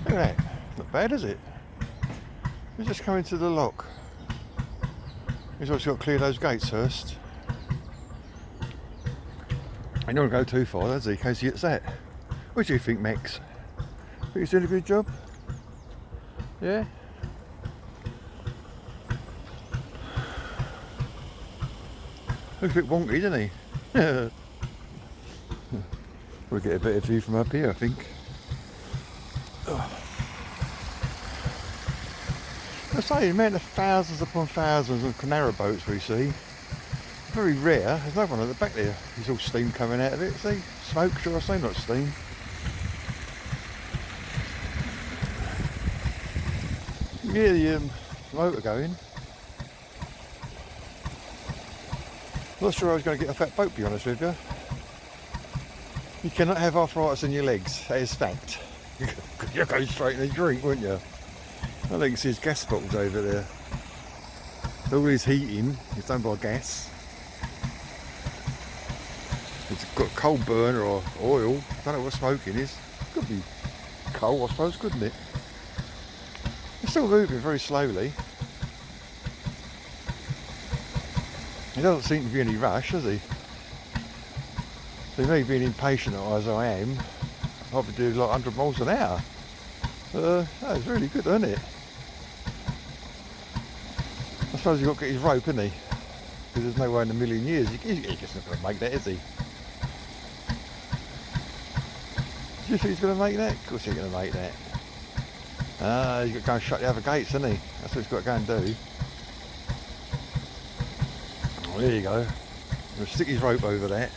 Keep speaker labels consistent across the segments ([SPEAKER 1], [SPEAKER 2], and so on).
[SPEAKER 1] Look at that. Not bad, is it? We're just coming to the lock. He's obviously got to clear those gates first. He don't want to go too far, does he, in case he hits that. What do you think, Max? Think he's doing a good job? Yeah? Looks a bit wonky, doesn't he? We'll get a better view from up here, I think. I say, the amount of thousands upon thousands of canal boats we see, very rare. There's no one at the back there. There's all steam coming out of it. See? Smoke, shall I say, not steam. You hear the motor going. Not sure I was going to get off that boat, to be honest with you. You cannot have arthritis in your legs, that is fact. You're going straight in a drink, wouldn't you? I think see his gas bottles over there. All his heating is done by gas. It's got coal burner or oil. I don't know what smoking is. Could be coal, I suppose, couldn't it? It's still moving very slowly. He doesn't seem to be in any rush, does he? So me being impatient as I am, I'll be doing like 100 miles an hour. That's really good, isn't it? I suppose you've got to get his rope, isn't he? Because there's no way in a million years he's just not going to make that, is he? Do you think he's going to make that? Of course he's going to make that. He's got to go and shut the other gates, isn't he? That's what he's got to go and do. Oh, there you go. We'll stick his rope over that.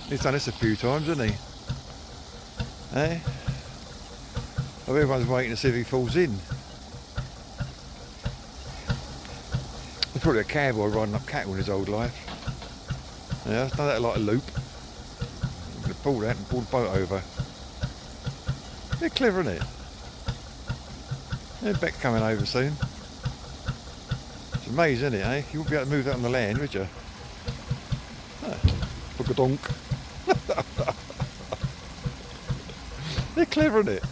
[SPEAKER 1] He's done this a few times, hasn't he? Eh? Oh, everyone's waiting to see if he falls in. He's probably a cowboy riding up cattle in his old life. Yeah, I've done that like a loop. I'm going to pull that and pull the boat over. They're clever, isn't it? Yeah, Beck's coming over soon. It's amazing, isn't it, eh? You wouldn't be able to move that on the land, would you? Book a donk. They're clever, isn't it?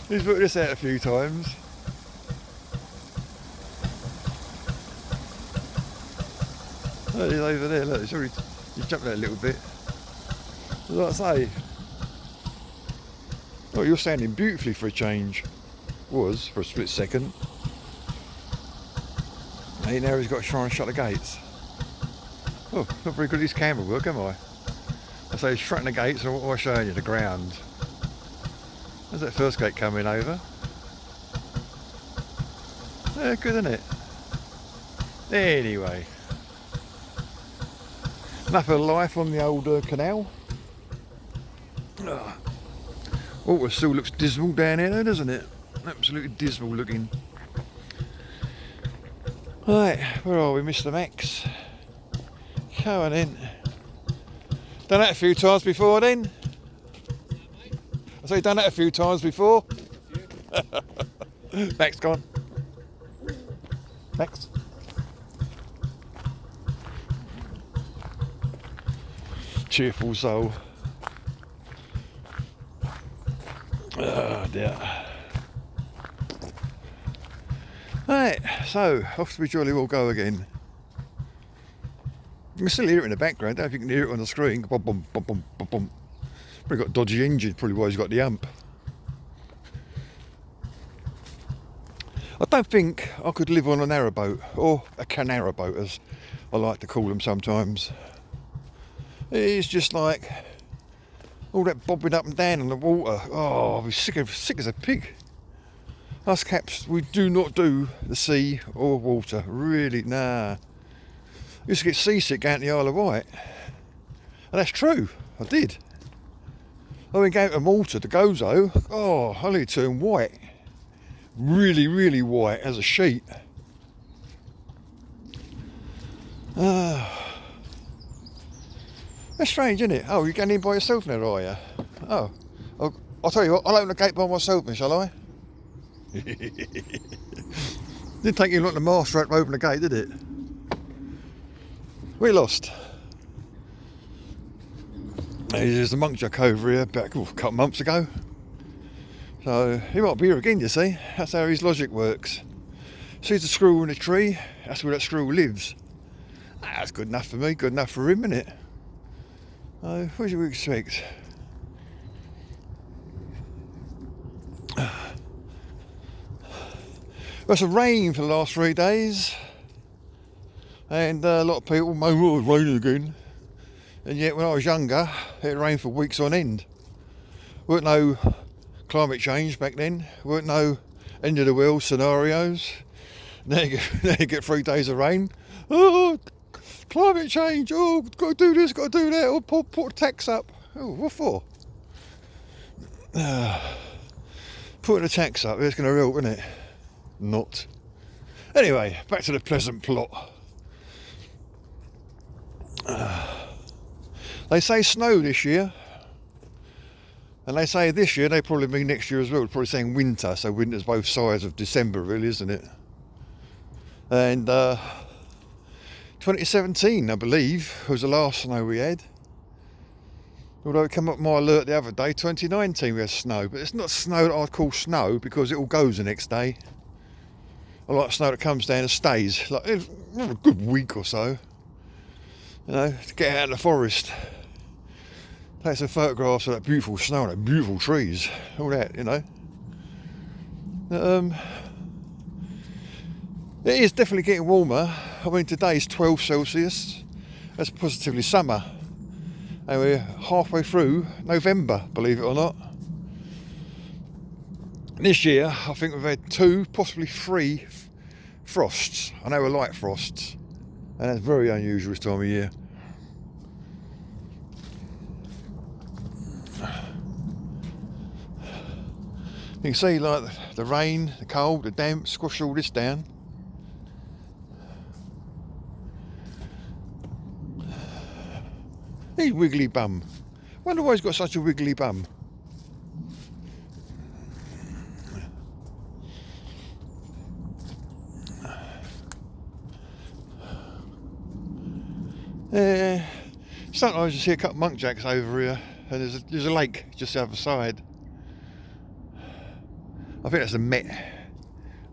[SPEAKER 1] He's put this out a few times. Oh, he's over there, look, he's jumped out a little bit. Like I say. Oh, you're sounding beautifully for a change. Was, for a split second. Hey, now he's got to try and shut the gates. Oh, not very good at his camera work, am I? I say he's shutting the gates, and what am I showing you? The ground. There's that first gate coming over. Yeah, good, isn't it? Anyway. Enough of life on the old canal. Oh, it still looks dismal down here, doesn't it? Absolutely dismal looking. Right, where are we, Mr. Max? Come on in. Done that a few times before then? I say done that a few times before. Max, gone. Max. Cheerful soul. Oh dear. Right, so off we jolly will go again. You can still hear it in the background. I don't know if you can hear it on the screen. Bum, bum, bum, bum, bum, bum. Probably got a dodgy engine, probably why he's got the amp. I don't think I could live on a narrowboat, or a canarrowboat as I like to call them sometimes. It's just like all that bobbing up and down in the water. Oh, I'll be sick as a pig. Us caps, we do not do the sea or water. Really, nah. I used to get seasick out in the Isle of Wight. And that's true, I did. I went going to Malta to Gozo. Oh, I only turned white. Really, really white as a sheet. That's strange, isn't it? Oh, you're going in by yourself now, are you? Oh, I'll tell you what, I'll open the gate by myself, then, shall I? Didn't take you long to master out to open the gate, did it? We lost. There's a monk jack over here back a couple of months ago. So he might be here again, you see. That's how his logic works. Sees a squirrel in a tree, that's where that squirrel lives. That's good enough for me, good enough for him, isn't it? What do you expect? There's some rain for the last 3 days, and a lot of people moan, oh, it's raining again. And yet when I was younger, it rained for weeks on end. Weren't no climate change back then, weren't no end of the world scenarios. Now you get 3 days of rain. Oh, climate change, oh, got to do this, got to do that, or put a tax up. Oh, what for? Putting a tax up, it's going to help, isn't it? Not. Anyway, back to the pleasant plot. They say snow this year, and they say this year, they probably mean next year as well. They're probably saying winter, so winter's both sides of December, really, isn't it? And 2017, I believe, was the last snow we had. Although it came up my alert the other day, 2019 we had snow, but it's not snow that I'd call snow because it all goes the next day. I like snow that comes down and stays, like a good week or so. You know, to get out of the forest. Take some photographs of that beautiful snow and that beautiful trees, all that, you know. It is definitely getting warmer. I mean, today's 12 Celsius. That's positively summer. And we're halfway through November, believe it or not. This year, I think we've had 2, possibly 3 frosts. I know we're light frosts. And that's very unusual this time of year. You can see like the rain, the cold, the damp, squash all this down. He's wiggly bum. Wonder why he's got such a wiggly bum. Sometimes you see a couple of muntjacks over here, and there's a lake just the other side. I think that's a Met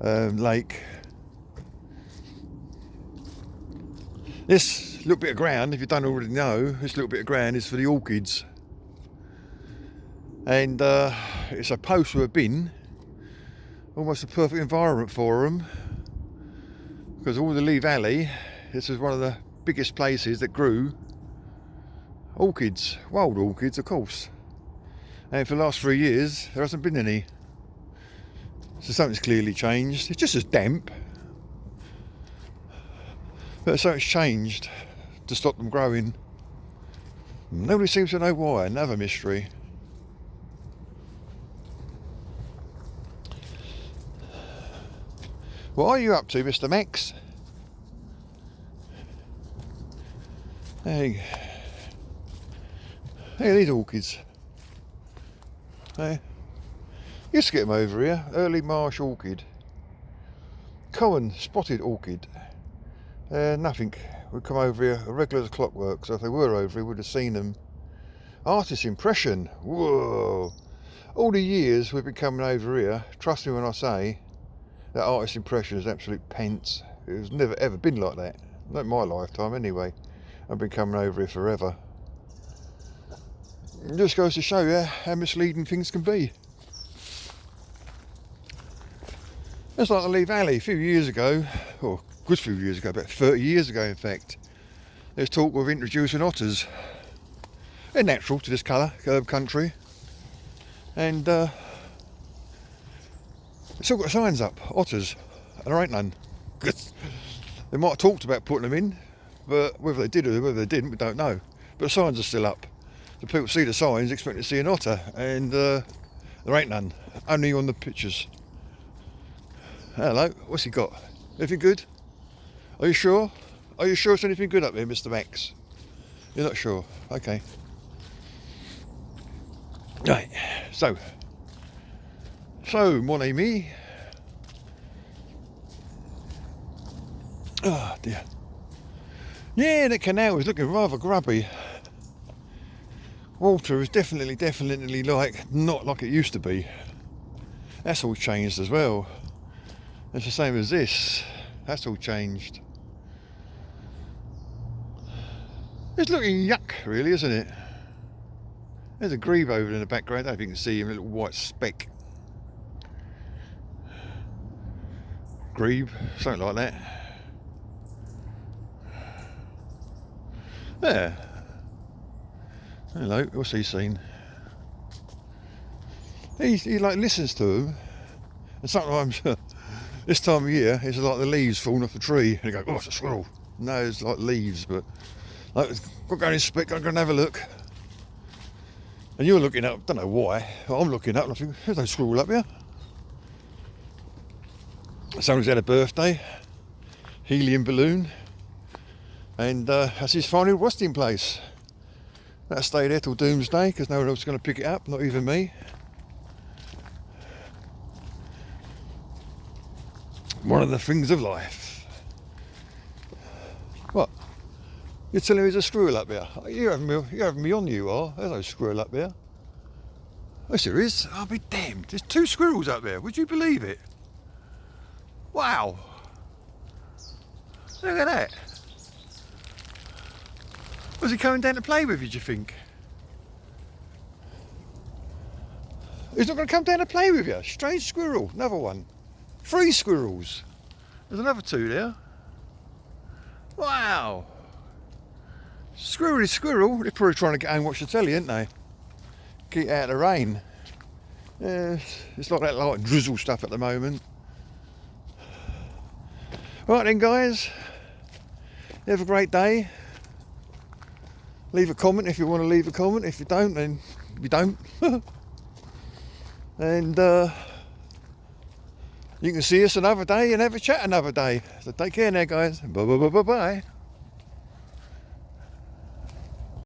[SPEAKER 1] lake. This little bit of ground, if you don't already know, this little bit of ground is for the orchids. And it's supposed to have been almost a perfect environment for them, because all the Lee Valley, this is one of the biggest places that grew orchids, wild orchids of course. And for the last 3 years there hasn't been any. So something's clearly changed. It's just as damp, but something's changed to stop them growing. Nobody seems to know why. Another mystery. What are you up to, Mr. Max? Hey, these orchids. Hey, used to get them over here. Early marsh orchid, common spotted orchid. Nothing would come over here regular as clockwork. So if they were over here, we'd have seen them. Artist impression. Whoa! All the years we've been coming over here. Trust me when I say that artist impression is absolute pence. It has never ever been like that. Not in my lifetime, anyway. I've been coming over here forever. It just goes to show you how misleading things can be. It's like the Lee Valley a few years ago, or a good few years ago, about 30 years ago in fact. There's talk of introducing otters. They're natural to this country. And it's still got signs up, otters, and there ain't none. They might have talked about putting them in, but whether they did or whether they didn't, we don't know. But the signs are still up. So people see the signs, expect to see an otter, and there ain't none. Only on the pictures. Hello, what's he got? Anything good? Are you sure? Are you sure it's anything good up there, Mr. Max? You're not sure? Okay. Right, so mon ami. Oh dear. Yeah, the canal is looking rather grubby. Water is definitely like not like it used to be. That's all changed as well. It's the same as this. That's all changed. It's looking yuck, really, isn't it? There's a grebe over in the background. I don't know if you can see him, a little white speck. Grebe, something like that. There. Hello, what's he seen? He like listens to them, and sometimes this time of year it's like the leaves falling off the tree, and he goes, "Oh, it's a squirrel." No, it's like leaves, but like, got to go and inspect, got to go and have a look. And you're looking up, don't know why, but I'm looking up and I think, there's no squirrel up here. Someone's had a birthday, helium balloon, and that's his final resting place. That'll stay there till doomsday because no one else is going to pick it up, not even me. One of the things of life. What? You're telling me there's a squirrel up there? You're having me on, you are. There's no squirrel up there. Yes, there is. I'll be damned. There's 2 squirrels up there. Would you believe it? Wow. Look at that. Was he coming down to play with you, do you think? He's not going to come down to play with you. Strange squirrel. Another one. 3 squirrels. There's another 2 there. Wow. Squirrel is squirrel. They're probably trying to get home and watch the telly, aren't they? Get out of the rain. Yeah, it's like that light drizzle stuff at the moment. Right then, guys. Have a great day. Leave a comment if you want to leave a comment. If you don't, then you don't. And you can see us another day and have a chat another day. So take care now, guys. Bye bye bye bye bye.